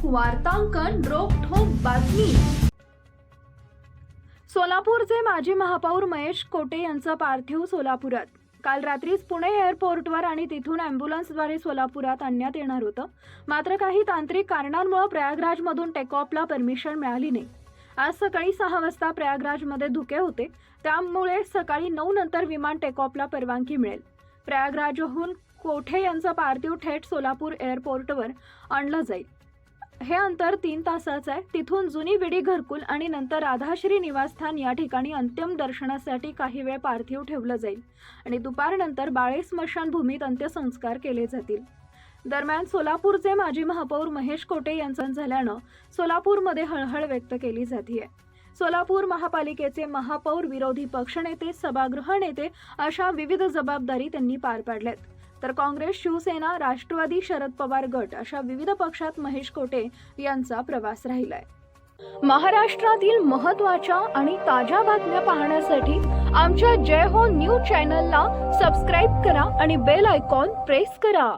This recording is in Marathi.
वार्तांकन रोखठोक बातमी। सोलापूरचे माजी महापौर महेश कोटे यांचं पार्थिव सोलापुरात काल रात्रीच पुणे एअरपोर्टवर आणि तिथून ॲम्ब्युलन्सद्वारे सोलापुरात आणण्यात येणार होतं। मात्र काही तांत्रिक कारणांमुळे प्रयागराजमधून टेकऑफला परमिशन मिळाली नाही। आज सकाळी 6 वाजता प्रयागराजमध्ये धुके होते, त्यामुळे सकाळी 9 नंतर विमान टेकऑफला परवानगी मिळेल। प्रयागराजहून कोठे यांचं पार्थिव थेट सोलापूर एअरपोर्टवर आणलं जाईल। हे अंतर 3 तासाचं आहे। तिथून जुनी विडी घरकुल आणि नंतर राधाश्री निवासस्थान या ठिकाणी अंतिम दर्शनासाठी काही वेळ पार्थिव ठेवलं जाईल आणि दुपारनंतर बाळे स्मशानभूमीत अंत्यसंस्कार केले जातील। दरम्यान सोलापूरचे माजी महापौर महेश कोटे यांचं झाल्यानं सोलापूरमध्ये हळहळ व्यक्त केली जाते। सोलापूर महापालिकेचे महापौर, विरोधी पक्षनेते, सभागृह नेते अशा विविध जबाबदारी त्यांनी पार पाडल्यात। तर काँग्रेस, शिवसेना, राष्ट्रवादी, शरद पवार गट अशा विविध पक्षात महेश कोटे यांचा प्रवास राहिलाय। महाराष्ट्रातील महत्त्वाच्या आणि ताज्या बातम्या पाहण्यासाठी आमच्या जय हो न्यूज चॅनलला सबस्क्राइब करा आणि बेल आयकॉन प्रेस करा।